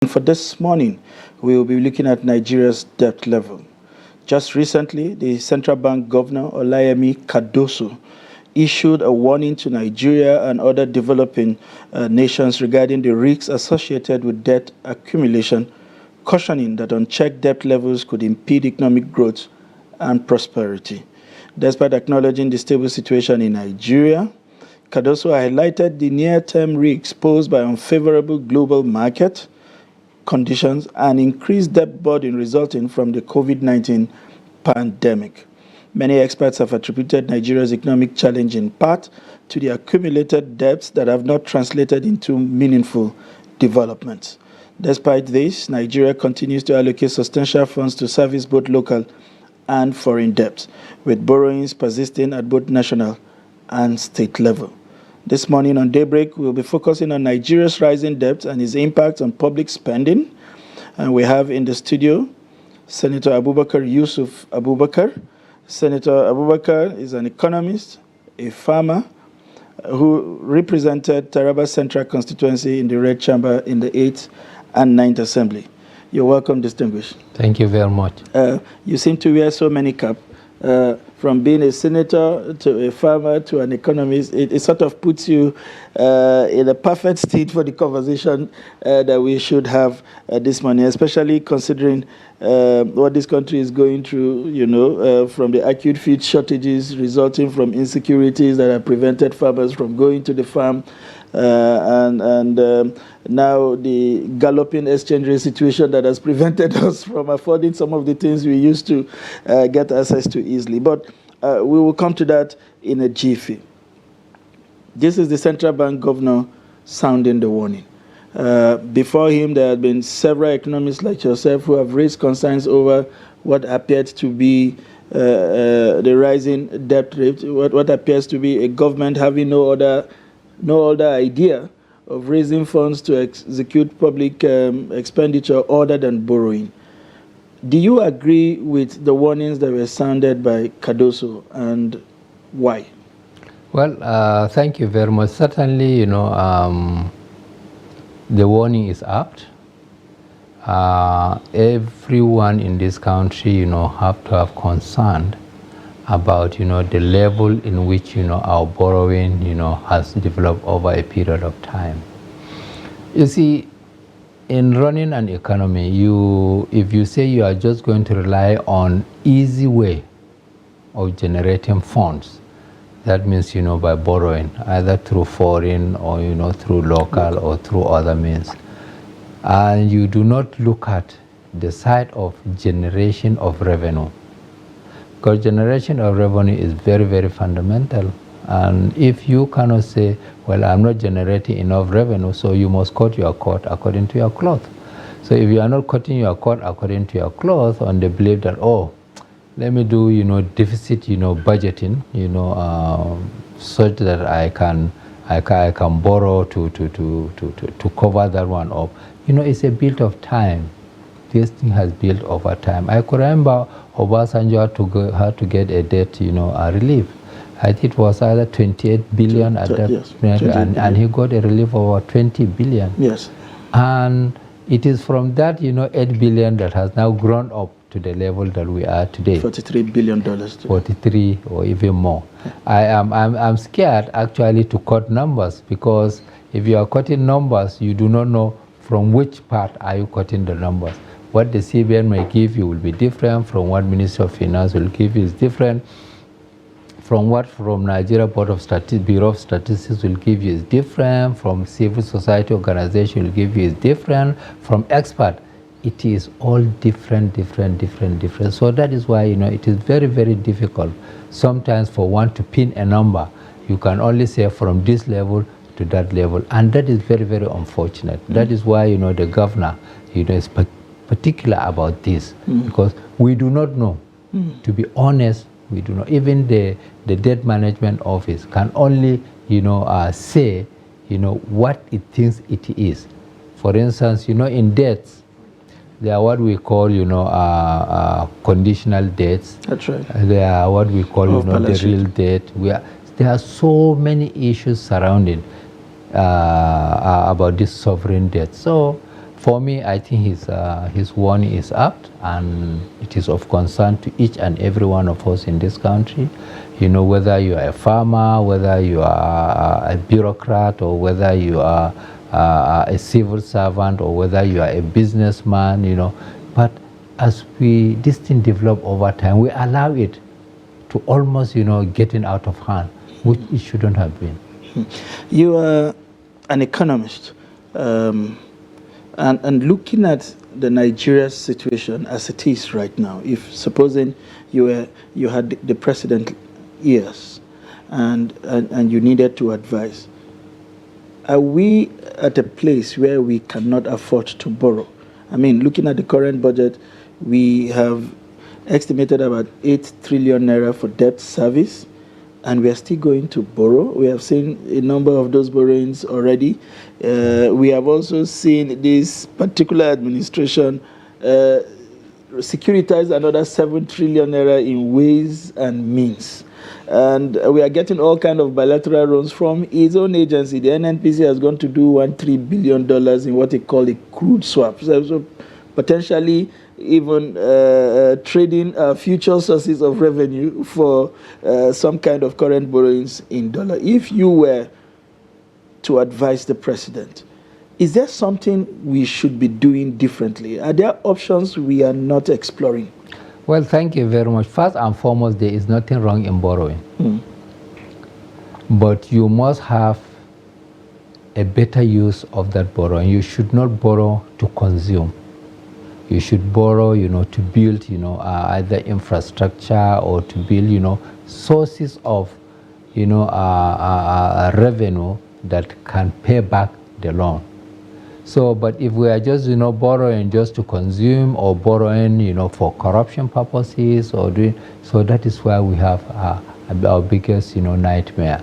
For this morning, we will be looking at Nigeria's debt level. Just recently, the central bank governor, Olayemi Cardoso, issued a warning to Nigeria and other developing nations regarding the risks associated with debt accumulation, cautioning that unchecked debt levels could impede economic growth and prosperity. Despite acknowledging the stable situation in Nigeria, Cardoso highlighted the near-term risks posed by unfavorable global market conditions and increased debt burden resulting from the COVID-19 pandemic. Many experts have attributed Nigeria's economic challenge in part to the accumulated debts that have not translated into meaningful developments. Despite this, Nigeria continues to allocate substantial funds to service both local and foreign debts, with borrowings persisting at both national and state level. This morning on Daybreak, we'll be focusing on Nigeria's rising debt and its impact on public spending. And we have in the studio Senator Abubakar Yusuf Abubakar. Senator Abubakar is an economist, a farmer, who represented Taraba Central constituency in the Red Chamber in the 8th and 9th Assembly. You're welcome, distinguished. Thank you very much. You seem to wear so many caps. From being a senator to a farmer to an economist, it sort of puts you in a perfect state for the conversation that we should have this morning, especially considering what this country is going through, from the acute feed shortages resulting from insecurities that have prevented farmers from going to the farm, and now the galloping exchange rate situation that has prevented us from affording some of the things we used to get access to easily. But we will come to that in a jiffy. This is the central bank governor sounding the warning. Before him, there had been several economists like yourself who have raised concerns over what appeared to be the rising debt rate, what appears to be a government having no other idea of raising funds to execute public expenditure other than borrowing. Do you agree with the warnings that were sounded by Cardoso, and why? Well, thank you very much. Certainly, the warning is apt. Everyone in this country, have to have concern about, the level in which, our borrowing, has developed over a period of time. You see, in running an economy, if you say you are just going to rely on easy way of generating funds, that means, by borrowing, either through foreign or, through local or through other means. And you do not look at the side of generation of revenue. Because generation of revenue is very, very fundamental. And if you cannot say, well, I'm not generating enough revenue, so you must cut your coat according to your cloth. So if you are not cutting your coat according to your cloth on the belief that, let me do, deficit, budgeting, such that I can borrow to cover that one up. It's a build of time. This thing has built over time. I could remember Obasanjo had to get a debt, a relief. I think it was either 28 billion at that point, and he got a relief of over 20 billion. Yes. And it is from that, 8 billion that has now grown up to the level that we are today. $43 billion. 43 or even more. I'm scared actually to cut numbers, because if you are cutting numbers, you do not know from which part are you cutting the numbers. What the CBN may give you will be different from what Minister of Finance will give you is different. From Nigeria Bureau of Statistics will give you is different. From civil society organization will give you is different. From expert, it is all different. So that is why, it is very, very difficult sometimes for one to pin a number. You can only say from this level to that level. And that is very, very unfortunate. That is why, the governor, is particular about this, because we do not know. To be honest, we do not. Even the debt management office can only, say, what it thinks it is. For instance, in debts, there are what we call, conditional debts. That's right. There are what we call, the real debt. There are so many issues surrounding about this sovereign debt. So For me, I think his warning is apt, and it is of concern to each and every one of us in this country. Whether you are a farmer, whether you are a bureaucrat, or whether you are a civil servant, or whether you are a businessman, But as this thing develop over time, we allow it to almost, getting out of hand, which it shouldn't have been. You are an economist, and looking at the Nigeria situation as it is right now, if supposing you had the president ears and you needed to advise, are we at a place where we cannot afford to borrow? I mean, looking at the current budget, we have estimated about 8 trillion naira for debt service, and we are still going to borrow. We have seen a number of those borrowings already. We have also seen this particular administration securitize another 7 trillion naira in ways and means. And we are getting all kinds of bilateral loans from his own agency. The NNPC has gone to do $13 billion in what they call a crude swap. So potentially even trading future sources of revenue for some kind of current borrowings in dollar. If you were to advise the president, is there something we should be doing differently? Are there options we are not exploring? Well, thank you very much. First and foremost, there is nothing wrong in borrowing. But you must have a better use of that borrowing. You should not borrow to consume. You should borrow, to build, either infrastructure or to build, sources of, revenue that can pay back the loan. So, but if we are just, borrowing just to consume or borrowing, for corruption purposes or doing, so that is why we have our biggest, nightmare.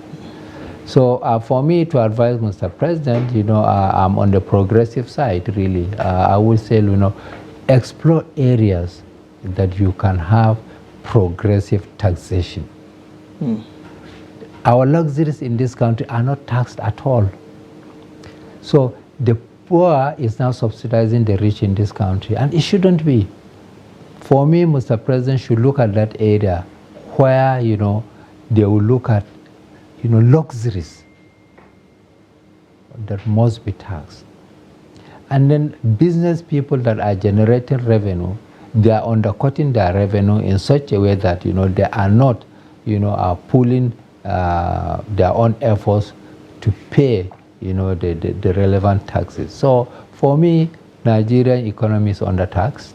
So for me to advise Mr. President, I'm on the progressive side, really. I would say, explore areas that you can have progressive taxation. Our luxuries in this country are not taxed at all. So the poor is now subsidizing the rich in this country, and it shouldn't be. For me, Mr. President should look at that area where, they will look at, luxuries that must be taxed. And then business people that are generating revenue, they are undercutting their revenue in such a way that, they are not, are pulling their own efforts to pay the relevant taxes. So for me, Nigerian economy is undertaxed,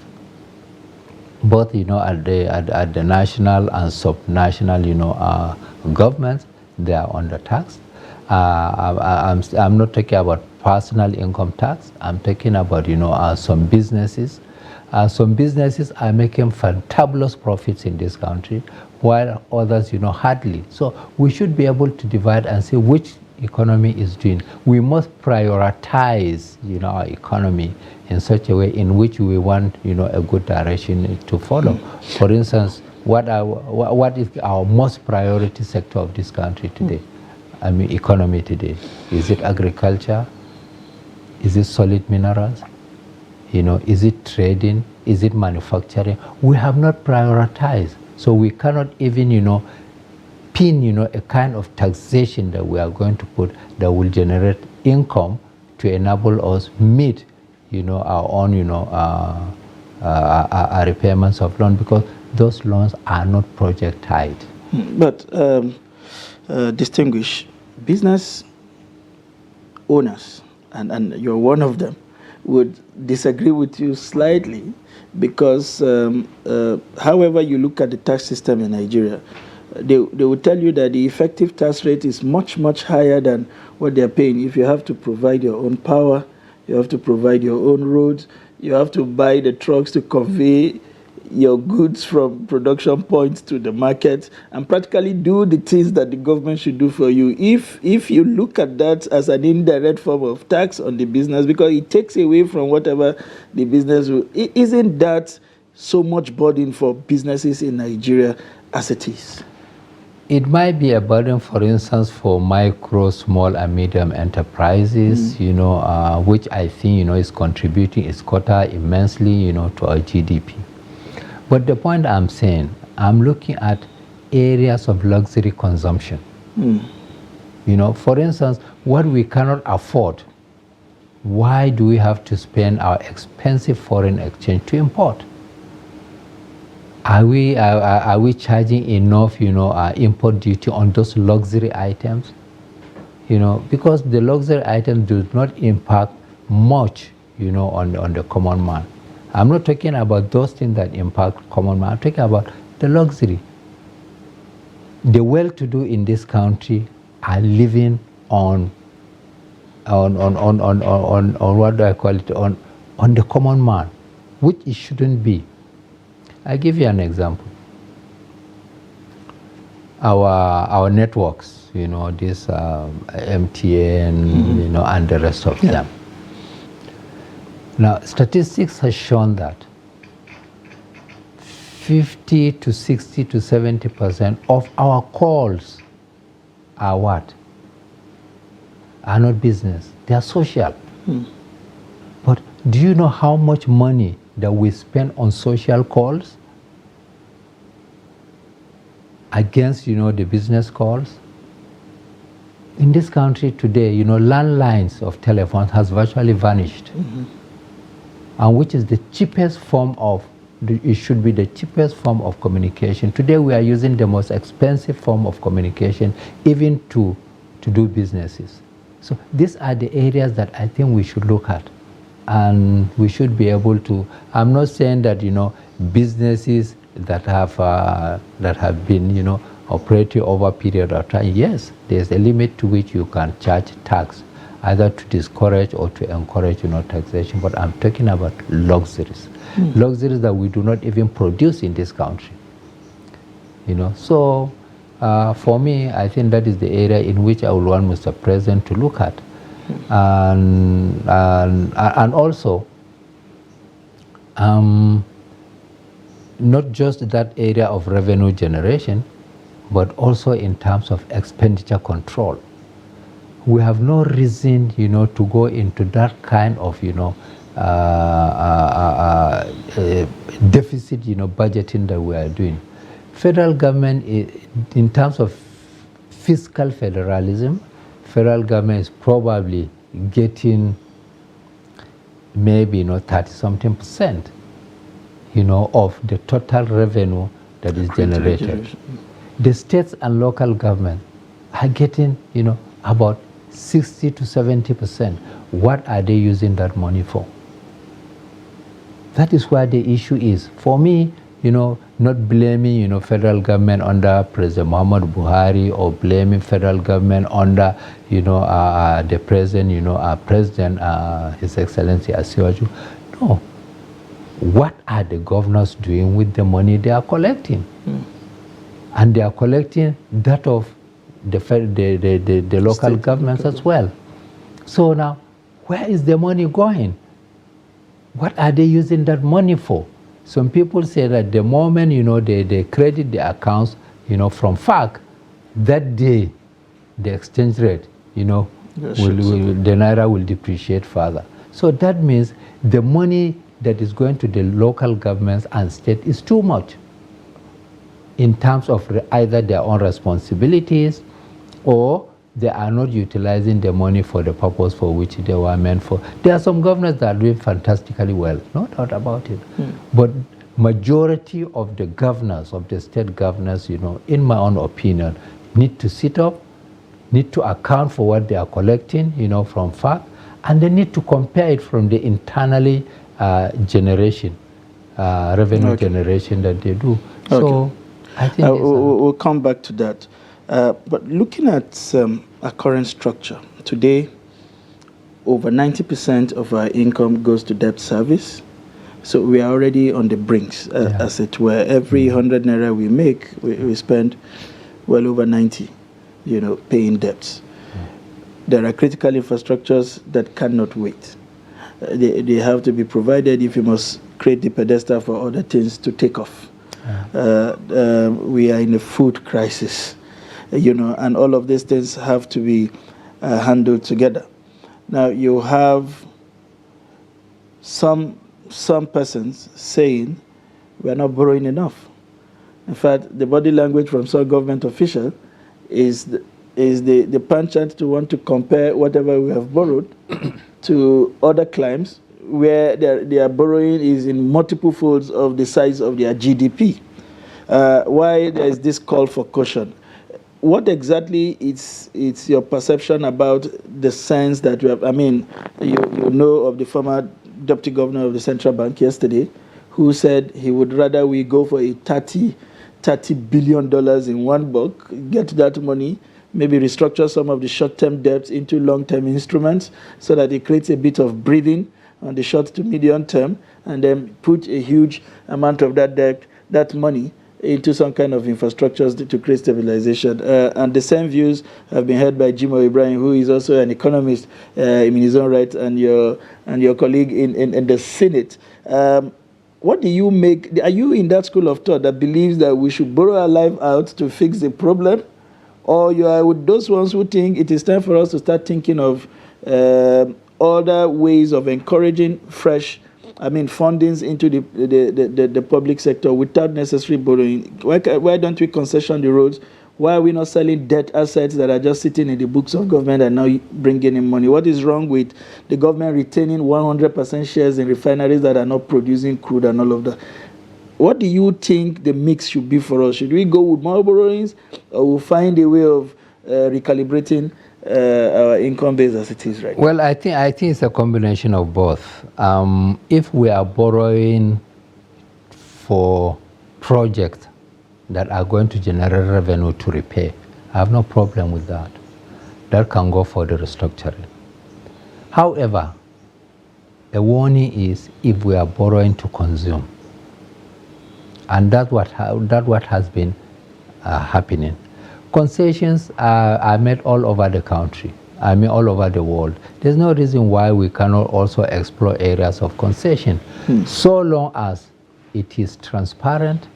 both at the national and subnational governments. They are undertaxed. I'm not talking about personal income tax. I'm talking about some businesses. Some businesses are making fantabulous profits in this country, while others hardly. So we should be able to divide and see which economy is doing. We must prioritize our economy in such a way in which we want a good direction to follow. For instance, what is our most priority sector of this country today? I mean, economy today. Is it agriculture? Is it solid minerals? Is it trading? Is it manufacturing? We have not prioritized. So we cannot even, pin, a kind of taxation that we are going to put that will generate income to enable us meet, our own, our repayments of loan, because those loans are not project tied. But distinguished business owners, and you're one of them, would disagree with you slightly, because however you look at the tax system in Nigeria, they will tell you that the effective tax rate is much, much higher than what they're paying. If you have to provide your own power, you have to provide your own roads, you have to buy the trucks to convey your goods from production points to the market, and practically do the things that the government should do for you. If you look at that as an indirect form of tax on the business, because it takes away from whatever the business will, isn't that so much burden for businesses in Nigeria as it is? It might be a burden, for instance, for micro, small, and medium enterprises, which I think, is contributing its quota immensely, to our GDP. But the point I'm saying, I'm looking at areas of luxury consumption. For instance, what we cannot afford, why do we have to spend our expensive foreign exchange to import? Are we charging enough, import duty on those luxury items? Because the luxury items do not impact much, on the common man. I'm not talking about those things that impact common man. I'm talking about the luxury. The well-to-do in this country are living on what do I call it, on the common man, which it shouldn't be. I give you an example. Our networks, this MTN, and the rest of them. Now, statistics has shown that 50 to 60 to 70% of our calls are what? Are not business. They are social. But do you know how much money that we spend on social calls against, the business calls? In this country today, landlines of telephones has virtually vanished. And which is the cheapest form of, it should be the cheapest form of communication. Today we are using the most expensive form of communication even to do businesses. So these are the areas that I think we should look at. And we should be able to, I'm not saying that, businesses that have been, operating over a period of time, yes, there's a limit to which you can charge tax, either to discourage or to encourage, taxation. But I'm talking about luxuries. Luxuries that we do not even produce in this country. So for me, I think that is the area in which I would want Mr. President to look at. And also, not just that area of revenue generation, but also in terms of expenditure control. We have no reason, to go into that kind of, deficit, budgeting that we are doing. Federal government, in terms of fiscal federalism, federal government is probably getting maybe 30-something%, of the total revenue that is generated. The states and local government are getting, about 60 to 70%. What are they using that money for? That is where the issue is. For me, not blaming, federal government under President Muhammad Buhari or blaming federal government under, the President, His Excellency Asiwaju. No. What are the governors doing with the money they are collecting? And they are collecting that of the local governments as well. So now, where is the money going? What are they using that money for? Some people say that the moment, they credit the accounts, from FAC, that day, the exchange rate, the Naira will depreciate further. So that means the money that is going to the local governments and state is too much in terms of either their own responsibilities or they are not utilizing the money for the purpose for which they were meant for. There are some governors that are doing fantastically well, no doubt about it. But majority of the governors, of the state governors, in my own opinion, need to sit up, need to account for what they are collecting, from FAC, and they need to compare it from the internally revenue generation that they do. So I think we'll come back to that. But looking at our current structure, today, over 90% of our income goes to debt service. So we are already on the brinks, as it were. Every 100 naira we make, we spend well over 90, paying debts. There are critical infrastructures that cannot wait. They have to be provided if you must create the pedestal for other things to take off. We are in a food crisis. and all of these things have to be handled together. Now, you have some persons saying we are not borrowing enough. In fact, the body language from some government official is the penchant to want to compare whatever we have borrowed to other climes where their borrowing is in multiple folds of the size of their GDP. Why there is this call for caution? What exactly is your perception about the sense that we have? I mean, you know of the former deputy governor of the central bank yesterday, who said he would rather we go for a $30 billion in one bulk, get that money, maybe restructure some of the short-term debts into long-term instruments so that it creates a bit of breathing on the short to medium term, and then put a huge amount of that debt, that money, into some kind of infrastructures to create stabilization. And the same views have been held by Jim Ibrahim, who is also an economist in his own right, and your colleague in the Senate. What do you make? Are you in that school of thought that believes that we should borrow our life out to fix the problem? Or you are with those ones who think it is time for us to start thinking of other ways of encouraging fresh fundings into the public sector without necessary borrowing? Why don't we concession the roads? Why are we not selling debt assets that are just sitting in the books of government and now bringing in money? What is wrong with the government retaining 100% shares in refineries that are not producing crude and all of that? What do you think the mix should be for us? Should we go with more borrowings, or we'll find a way of recalibrating our income base as it is right now? Well, I think it's a combination of both. If we are borrowing for projects that are going to generate revenue to repay, I have no problem with that. That can go for the restructuring. However, a warning is if we are borrowing to consume, and that's what has been happening. Concessions are made all over the country, all over the world. There's no reason why we cannot also explore areas of concession, so long as it is transparent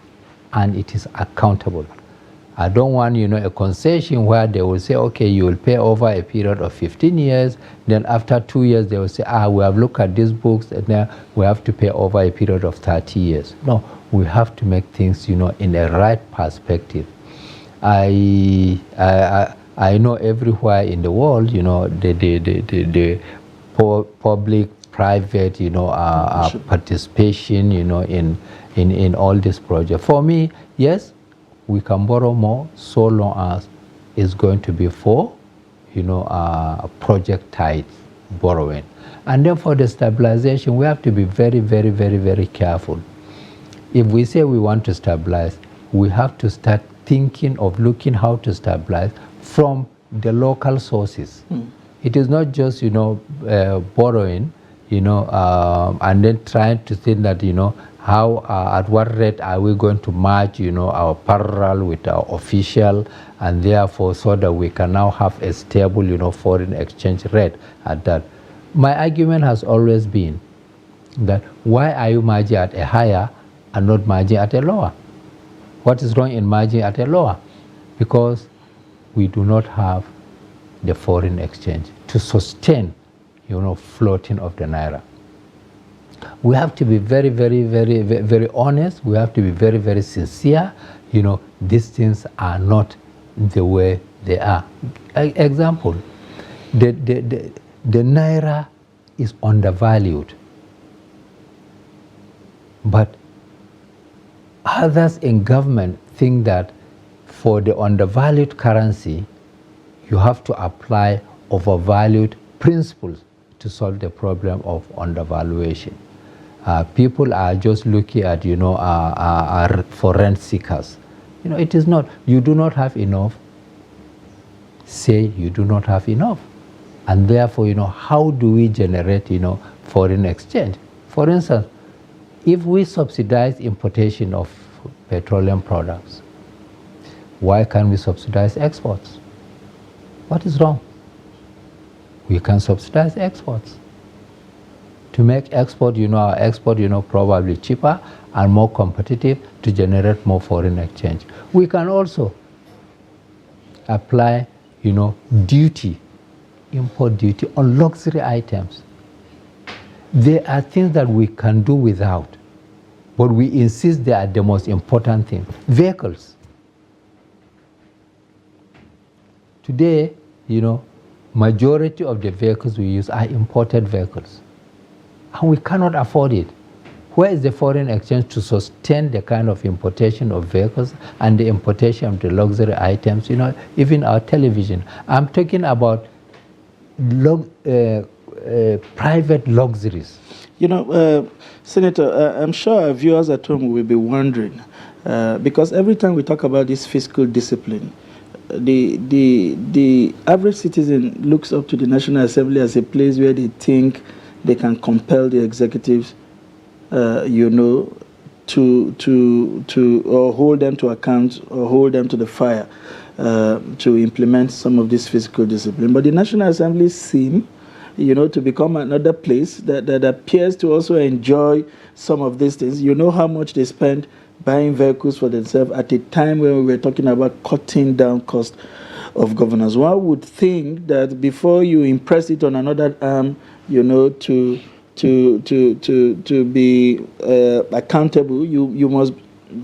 and it is accountable. I don't want, a concession where they will say, okay, you will pay over a period of 15 years, then after 2 years they will say, we have looked at these books and now we have to pay over a period of 30 years. No, we have to make things, in a right perspective. I know everywhere in the world, the public-private, participation, in all this project. For me, yes, we can borrow more so long as it's going to be for, project-tied borrowing. And then for the stabilization, we have to be very, very, very, very careful. If we say we want to stabilize, we have to start thinking of looking how to stabilize from the local sources. It is not just, borrowing, and then trying to think that, how, at what rate are we going to match, our parallel with our official, and therefore so that we can now have a stable, foreign exchange rate at that. My argument has always been that why are you margin at a higher and not margin at a lower? What is wrong in margin at a lower? Because we do not have the foreign exchange to sustain, floating of the naira. We have to be very, very, very, very, very honest. We have to be very, very sincere. These things are not the way they are. Example, the naira is undervalued, but others in government think that for the undervalued currency, you have to apply overvalued principles to solve the problem of undervaluation. People are just looking at, for rent seekers. It is not. You do not have enough. Say you do not have enough. And therefore, how do we generate, foreign exchange? For instance, if we subsidize importation of petroleum products, why can't we subsidize exports? What is wrong? We can subsidize exports. To make export, our export, probably cheaper and more competitive to generate more foreign exchange. We can also apply, duty, import duty on luxury items. There are things that we can do without, but we insist they are the most important thing. Vehicles. Today, majority of the vehicles we use are imported vehicles, and we cannot afford it. Where is the foreign exchange to sustain the kind of importation of vehicles and the importation of the luxury items, even our television? I'm talking about private luxuries. Senator, I'm sure our viewers at home will be wondering, because every time we talk about this fiscal discipline, the average citizen looks up to the National Assembly as a place where they think they can compel the executives, to or hold them to account or hold them to the fire to implement some of this fiscal discipline. But the National Assembly seem, to become another place that appears to also enjoy some of these things. You know how much they spend buying vehicles for themselves at a time when we were talking about cutting down cost of governance. One would think that before you impress it on another arm, to be accountable, you must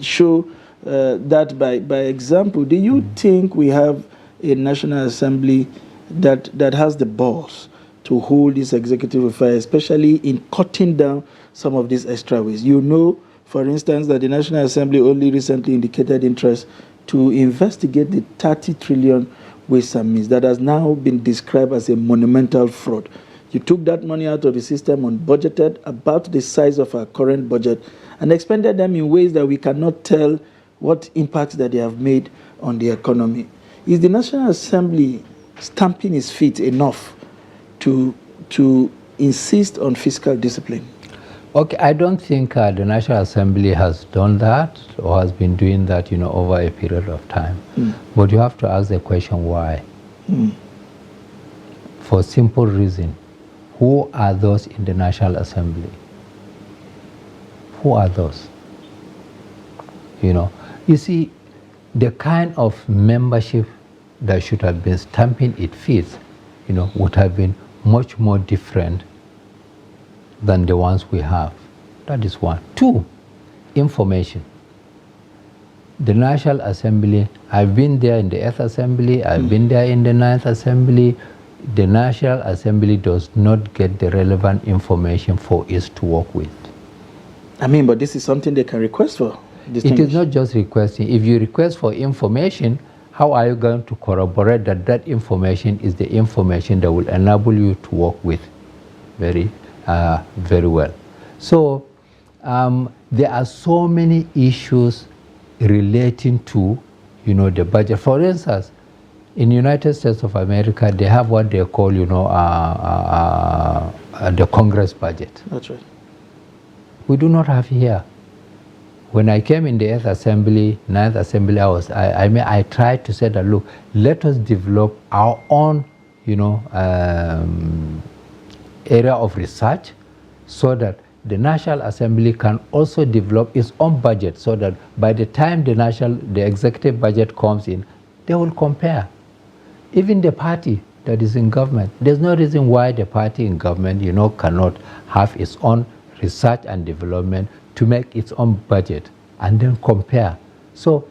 show that by example. Do you think we have a National Assembly that has the balls to hold this executive affair, especially in cutting down some of these extra ways? For instance, that the National Assembly only recently indicated interest to investigate the 30 trillion waste and means that has now been described as a monumental fraud. You took that money out of the system unbudgeted, about the size of our current budget, and expended them in ways that we cannot tell what impact that they have made on the economy. Is the National Assembly stamping its feet enough to insist on fiscal discipline? Okay, I don't think the National Assembly has done that or has been doing that, over a period of time. But you have to ask the question, why? For a simple reason. Who are those in the National Assembly? Who are those? You see, the kind of membership that should have been stamping its feet, would have been much more different than the ones we have. That is one. Two, information. The National Assembly, I've been there in the 8th Assembly, I've been there in the 9th Assembly. The National Assembly does not get the relevant information for it to work with. But this is something they can request for. It is not just requesting. If you request for information, how are you going to corroborate that information is the information that will enable you to work with very well? So there are so many issues relating to, the budget. For instance, in the United States of America, they have what they call, the Congress budget. That's right. We do not have here. When I came in the 8th Assembly, 9th Assembly, I tried to say that, look, let us develop our own, area of research so that the National Assembly can also develop its own budget so that by the time the executive budget comes in, they will compare. Even the party that is in government, there's no reason why the party in government, cannot have its own research and development to make its own budget and then compare. So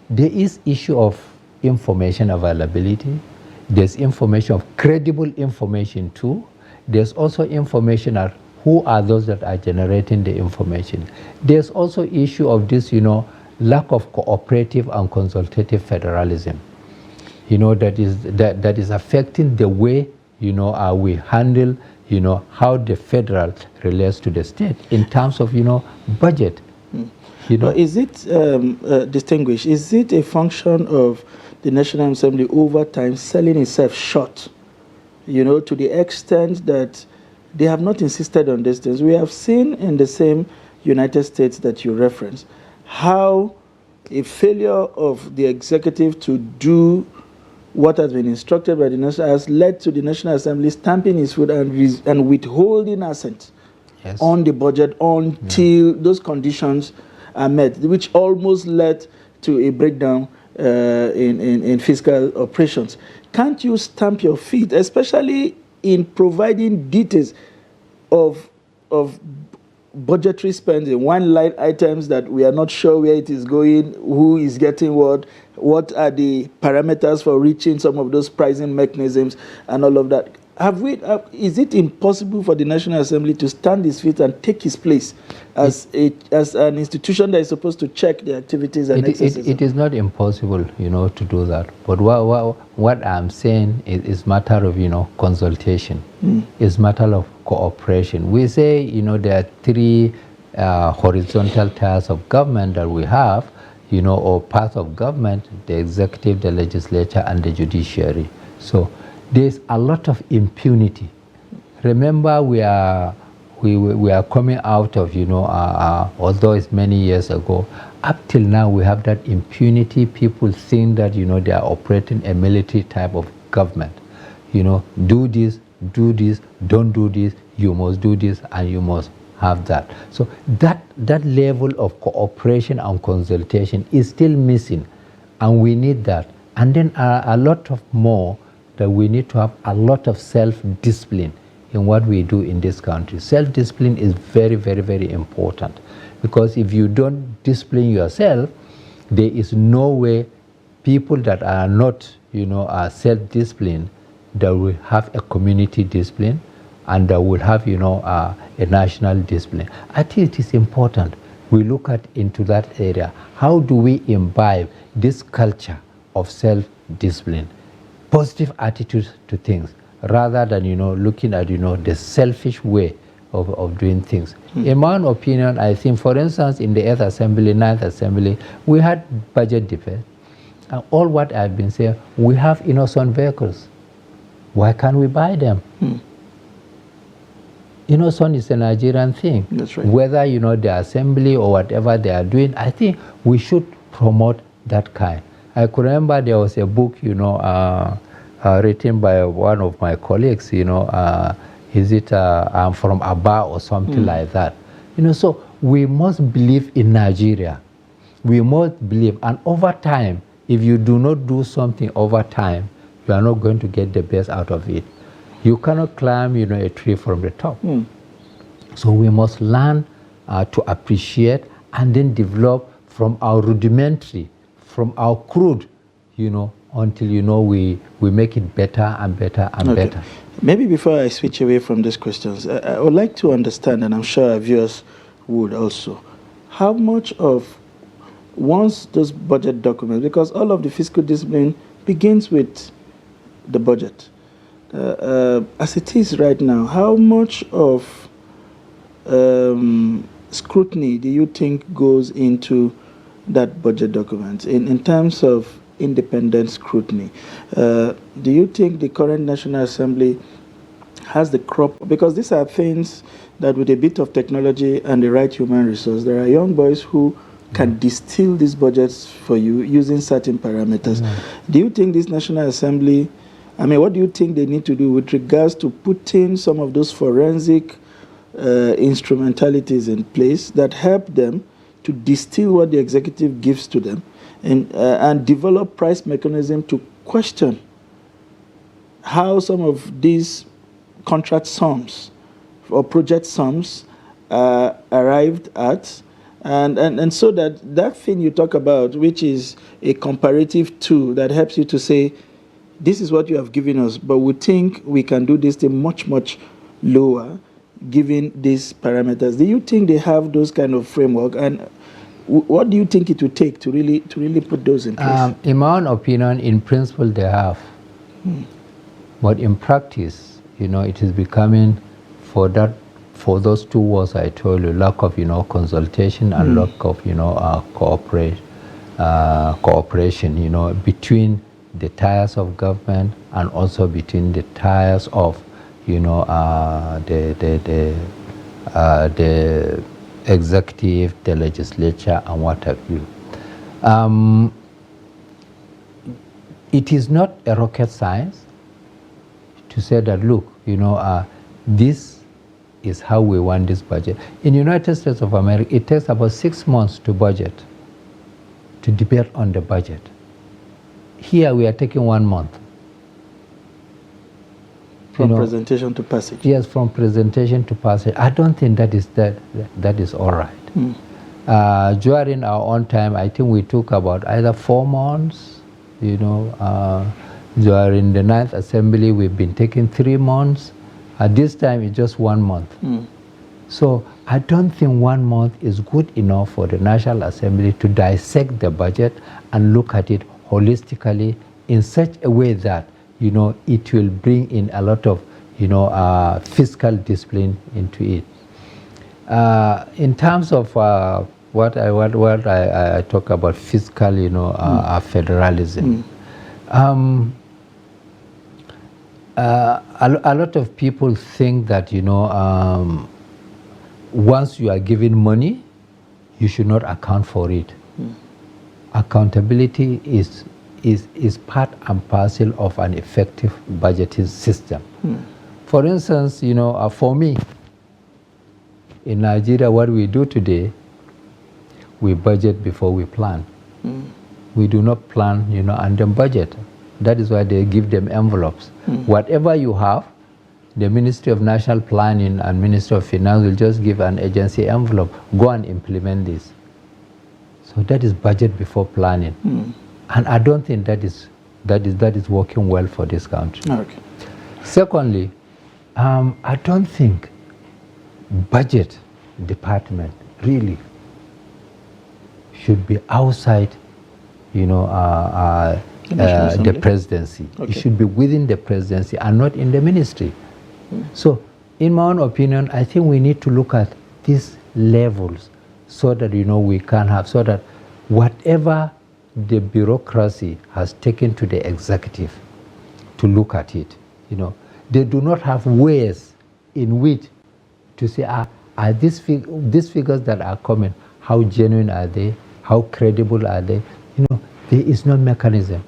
there is issue of information availability. There's information of credible information too. There's also information of who are those that are generating the information. There's also issue of this, lack of cooperative and consultative federalism. That is affecting the way, we handle, how the federal relates to the state in terms of, budget. Is it, distinguished, is it a function of the National Assembly over time selling itself short, to the extent that they have not insisted on these things? We have seen in the same United States that you reference how a failure of the executive to do what has been instructed by the National has led to the National Assembly stamping its foot and withholding assent on the budget until those conditions are met, which almost led to a breakdown in fiscal operations. Can't you stamp your feet, especially in providing details of budgetary spending, one line items that we are not sure where it is going, who is getting what are the parameters for reaching some of those pricing mechanisms and all of that? Is it impossible for the National Assembly to stand his feet and take his place as an institution that is supposed to check the activities and exercises? It is not impossible, to do that. But what I'm saying is matter of, consultation. It's matter of cooperation. We say, there are three horizontal tiers of government that we have, or parts of government: the executive, the legislature, and the judiciary. So there's a lot of impunity. Remember, we are coming out of, although it's many years ago, up till now we have that impunity. People think that, they are operating a military type of government. Do this, don't do this, you must do this, and you must have that. So that level of cooperation and consultation is still missing, and we need that. And then a lot of more, that we need to have a lot of self-discipline in what we do in this country. Self-discipline is very, very, very important, because if you don't discipline yourself, there is no way people that are not, are self-disciplined, that will have a community discipline, and that will have, a national discipline. I think it is important we look into that area. How do we imbibe this culture of self-discipline? Positive attitude to things, rather than looking at the selfish way of doing things. In my own opinion, I think, for instance, in the 8th Assembly, 9th Assembly, we had budget debate, and all what I've been saying, we have innocent vehicles. Why can't we buy them? Innocent is a Nigerian thing. That's right. Whether the assembly or whatever they are doing, I think we should promote that kind. I could remember there was a book, written by one of my colleagues, is it I'm from Aba or something like that. So we must believe in Nigeria. We must believe, and over time, if you do not do something over time, you are not going to get the best out of it. You cannot climb, a tree from the top. So we must learn to appreciate and then develop from our rudimentary, from our crude, until, we make it better and better and better. Maybe before I switch away from these questions, I would like to understand, and I'm sure our viewers would also, how much of, once those budget documents, because all of the fiscal discipline begins with the budget. As it is right now, how much of scrutiny do you think goes into that budget document in terms of independent scrutiny? Do you think the current National Assembly has the crop? Because these are things that with a bit of technology and the right human resource, there are young boys who can distill these budgets for you using certain parameters. Do you think this National Assembly, what do you think they need to do with regards to putting some of those forensic instrumentalities in place that help them to distill what the executive gives to them and develop price mechanism to question how some of these contract sums or project sums arrived at, and so that thing you talk about, which is a comparative tool that helps you to say, this is what you have given us, but we think we can do this thing much, much lower given these parameters. Do you think they have those kind of framework, and what do you think it would take to really put those in place? In my own opinion, in principle, they have. But in practice, it is becoming, for those two words I told you, lack of, consultation and lack of, cooperation, between the tiers of government and also between the tiers of, the executive, the legislature, and what have you. It is not a rocket science to say that, look, this is how we want this budget. In the United States of America, it takes about 6 months to budget, to debate on the budget. Here we are taking 1 month. From presentation to passage. Yes, from presentation to passage. I don't think that is all right. During our own time, I think we took about either 4 months. During the 9th Assembly, we've been taking 3 months. At this time, it's just 1 month. So I don't think 1 month is good enough for the National Assembly to dissect the budget and look at it holistically in such a way that it will bring in a lot of fiscal discipline into it. In terms of what I talk about fiscal, federalism. A lot of people think that once you are given money, you should not account for it. Accountability is part and parcel of an effective budgeting system. For instance, for me, in Nigeria, what we do today, we budget before we plan. We do not plan, and then budget. That is why they give them envelopes. Whatever you have, the Ministry of National Planning and Ministry of Finance will just give an agency envelope, go and implement this. So that is budget before planning. And I don't think that is working well for this country. Okay. Secondly, I don't think budget department really should be outside, the presidency. Okay. It should be within the presidency and not in the ministry. So, in my own opinion, I think we need to look at these levels so that we can have, so that whatever the bureaucracy has taken to the executive to look at it, they do not have ways in which to say, are these figures that are coming, how genuine are they, how credible are they? There is no mechanism.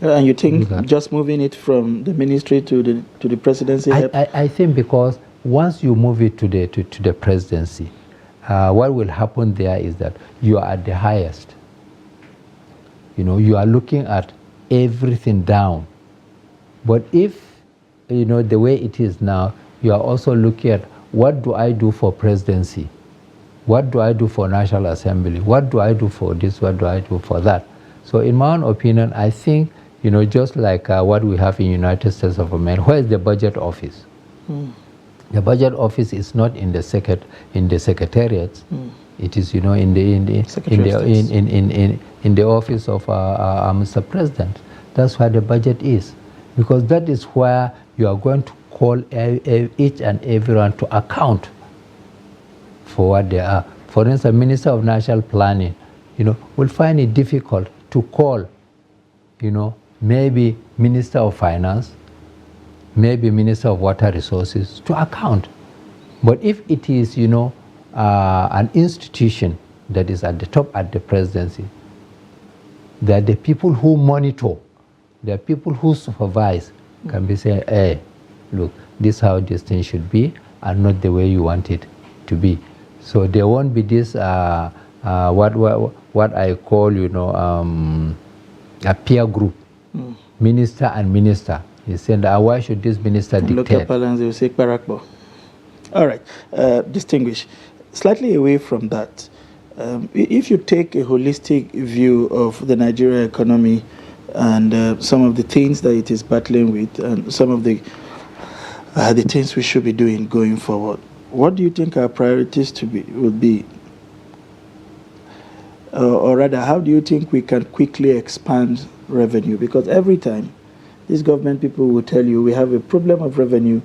And you think just moving it from the ministry to the presidency? I think because once you move it to the presidency, what will happen there is that you are at the highest. You are looking at everything down. But if, the way it is now, you are also looking at what do I do for presidency? What do I do for National Assembly? What do I do for this? What do I do for that? So in my own opinion, I think, just like what we have in United States of America, where is the budget office? The budget office is not in the secretariats. It is, in the office of Mr. President. That's where the budget is, because that is where you are going to call each and everyone to account for what they are. For instance, Minister of National Planning, will find it difficult to call, maybe Minister of Finance, maybe Minister of Water Resources to account. But if it is, an institution that is at the top at the presidency, there are the people who monitor, there are people who supervise, can be saying, hey, look, this is how this thing should be and not the way you want it to be. So there won't be this, what I call, a peer group, minister and minister. He said, why should this minister dictate? Local parlance, they will say Barakbo. All right, distinguished. Slightly away from that, if you take a holistic view of the Nigerian economy and some of the things that it is battling with and some of the things we should be doing going forward, what do you think our priorities would be? Or rather, how do you think we can quickly expand revenue? Because every time, these government people will tell you we have a problem of revenue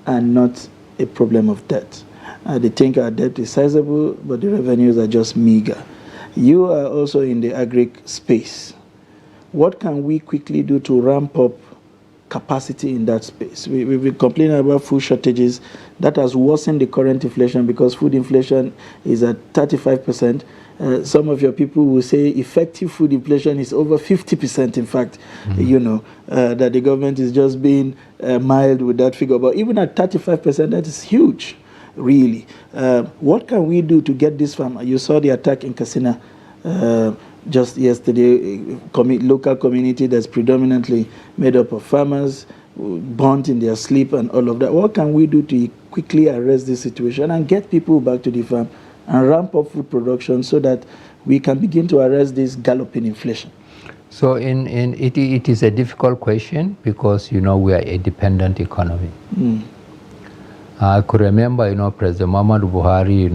and not a problem of debt. They think our debt is sizable, but the revenues are just meager. You are also in the agri space. What can we quickly do to ramp up capacity in that space? We've been complaining about food shortages. That has worsened the current inflation because food inflation is at 35%. Some of your people will say effective food inflation is over 50%, in fact, that the government is just being mild with that figure. But even at 35%, that is huge, really. What can we do to get this farmer? You saw the attack in Katsina. just yesterday, local community that's predominantly made up of farmers, burnt in their sleep and all of that. What can we do to quickly arrest this situation and get people back to the farm and ramp up food production so that we can begin to arrest this galloping inflation? So it is a difficult question because, we are a dependent economy. I could remember, President Muhammadu Buhari,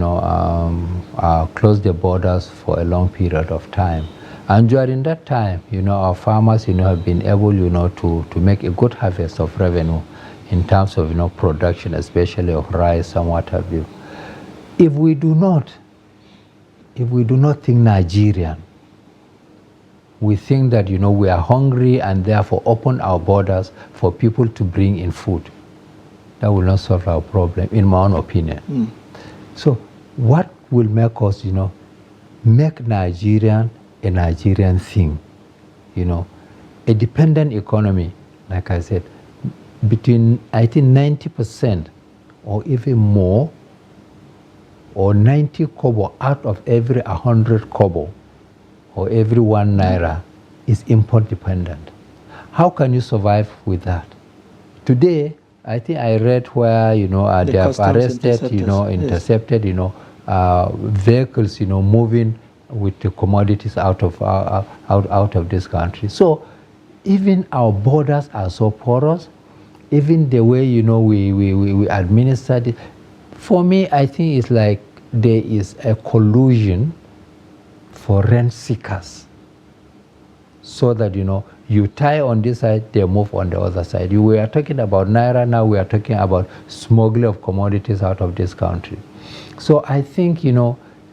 closed the borders for a long period of time. And during that time, our farmers, have been able, to make a good harvest of revenue in terms of, production, especially of rice and what have you. If we do not think Nigerian, we think that, we are hungry and therefore open our borders for people to bring in food. That will not solve our problem, in my own opinion. So what will make us, make Nigerian a Nigerian thing? A dependent economy, like I said, between, I think, 90% or even more, or 90 kobo out of every 100 kobo, or every 1 naira is import dependent. How can you survive with that? Today, I think I read where, they have arrested, intercepted, vehicles, moving with the commodities out of this country. So even our borders are so porous, even the way, we administer it. For me, I think it's like there is a collusion for rent seekers, so that, you tie on this side, they move on the other side. We are talking about naira, now we are talking about smuggling of commodities out of this country. So I think,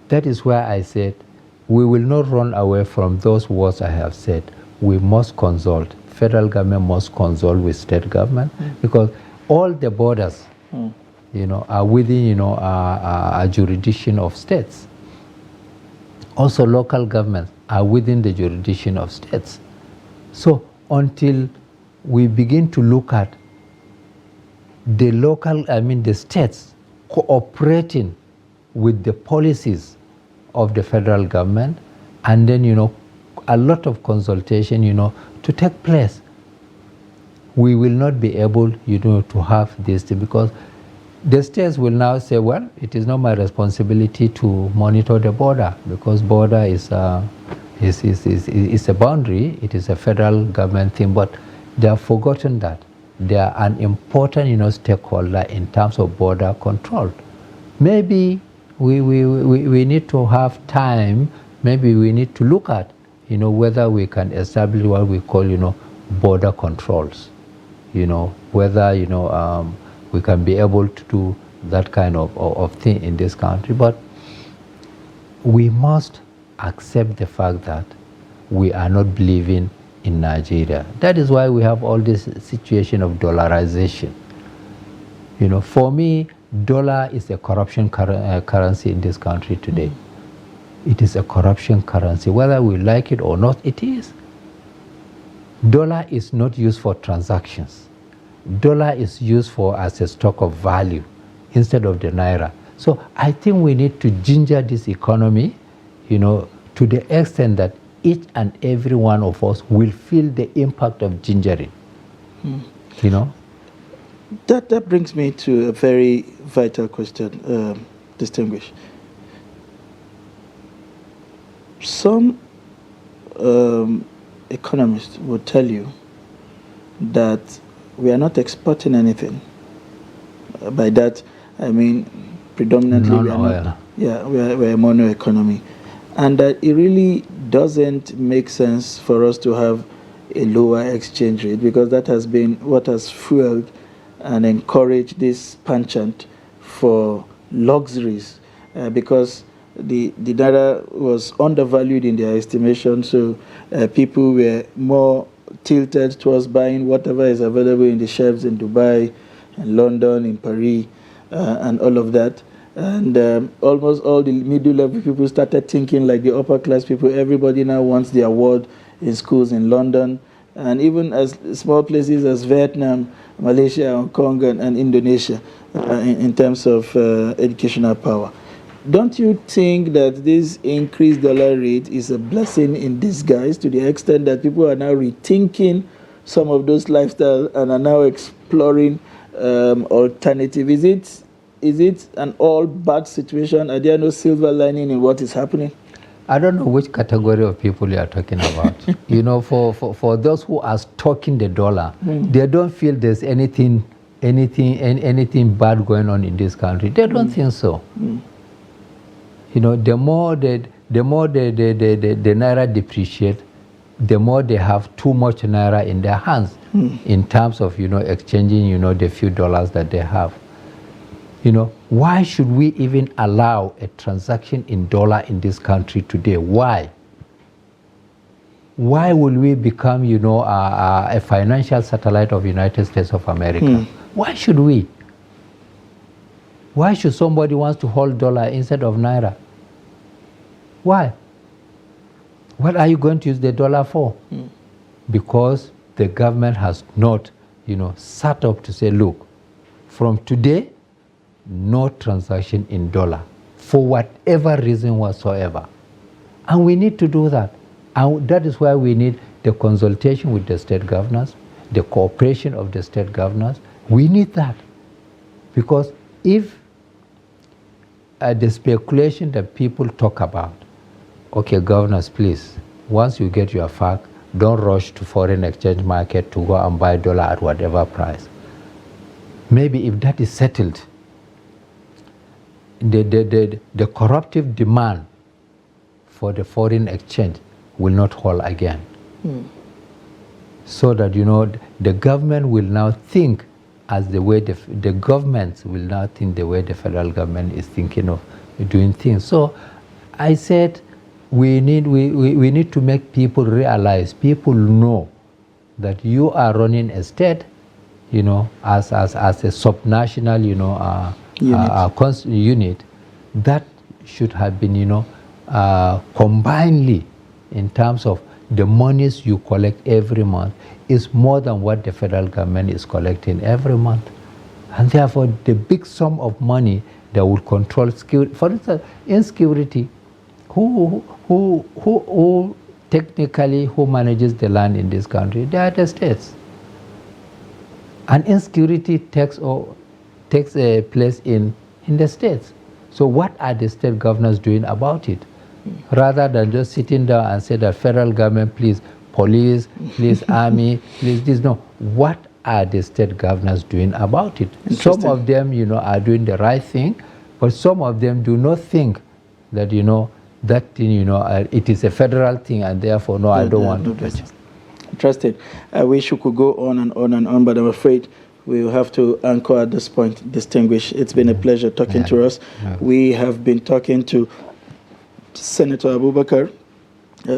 that is where I said we will not run away from those words I have said. We must consult. Federal government must consult with state government, because all the borders, are within, a jurisdiction of states. Also, local governments are within the jurisdiction of states. So until we begin to look at the the states cooperating with the policies of the federal government, and then, a lot of consultation, to take place, we will not be able, to have this, because the states will now say, well, it is not my responsibility to monitor the border, because border is a boundary, it is a federal government thing, but they have forgotten that they are an important, stakeholder in terms of border control. Maybe we need to have time, maybe we need to look at, whether we can establish what we call, border controls, whether, we can be able to do that kind of thing in this country. But we must accept the fact that we are not believing in Nigeria. That is why we have all this situation of dollarization. For me, dollar is a corruption currency in this country today. It is a corruption currency. Whether we like it or not, it is. Dollar is not used for transactions. Dollar is used as a stock of value instead of the naira. So I think we need to ginger this economy, to the extent that each and every one of us will feel the impact of gingering. That brings me to a very vital question, distinguished. Some economists would tell you that we are not exporting anything. By that, I mean predominantly we're a mono economy. And that it really doesn't make sense for us to have a lower exchange rate, because that has been what has fueled and encouraged this penchant for luxuries, because the naira was undervalued in their estimation, so people were more tilted towards buying whatever is available in the shelves in Dubai, in London, in Paris, and all of that. And almost all the middle-level people started thinking like the upper-class people. Everybody now wants the award in schools in London, and even as small places as Vietnam, Malaysia, Hong Kong, and Indonesia, in terms of educational power. Don't you think that this increased dollar rate is a blessing in disguise, to the extent that people are now rethinking some of those lifestyles and are now exploring alternative? Is it an all bad situation? Are there no silver lining in what is happening? I don't know which category of people you are talking about. You know, for those who are stocking the dollar, they don't feel there's anything bad going on in this country. They don't think so. You know, the more the naira depreciate, the more they have too much naira in their hands in terms of, you know, exchanging, you know, the few dollars that they have. You know, why should we even allow a transaction in dollar in this country today? Why? Why will we become, you know, a financial satellite of United States of America? Why should we? Why should somebody want to hold dollar instead of naira? Why? What are you going to use the dollar for? Because the government has not, you know, sat up to say, look, from today, no transaction in dollar for whatever reason whatsoever. And we need to do that. And that is why we need the consultation with the state governors, the cooperation of the state governors. We need that. Because if the speculation that people talk about, okay, governors, please, once you get your fact, don't rush to foreign exchange market to go and buy dollar at whatever price. Maybe if that is settled, the corruptive demand for the foreign exchange will not hold again. So that, you know, the government will now think as the way the governments will now think the way the federal government is thinking of doing things. So I said we need to make people realize, people know that you are running a state, you know, as a subnational, you know, unit that should have been, you know, combinedly in terms of the monies you collect every month is more than what the federal government is collecting every month. And therefore, the big sum of money that will control security, for instance, insecurity, who technically manages the land in this country? They are the states. And insecurity takes a place in the states. So what are the state governors doing about it? Rather than just sitting down and say that federal government, please, police, please, army, please, this. No. What are the state governors doing about it? Some of them, you know, are doing the right thing, but some of them do not think that, you know, that thing, you know, it is a federal thing, and therefore, no, I don't want to touch it. Interesting. I wish we could go on and on and on, but I'm afraid we'll have to anchor at this point. Distinguished, it's been a pleasure talking to us. We have been talking to Senator Abubakar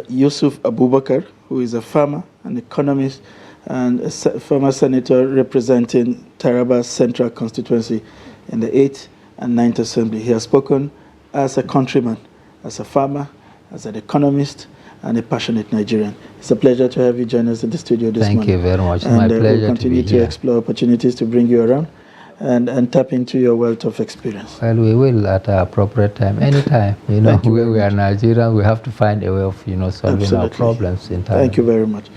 Yusuf Abubakar, who is a farmer, an economist, and a former senator representing Taraba Central constituency in the 8th and 9th Assembly. He has spoken as a countryman, as a farmer, as an economist, and a passionate Nigerian. It's a pleasure to have you join us in the studio this morning. Thank you very much. It's and my pleasure we'll continue to explore opportunities to bring you around and tap into your wealth of experience. Well, we will at an appropriate time, anytime. You know, we are Nigerian. We have to find a way of, you know, solving our problems in time. Thank you very much.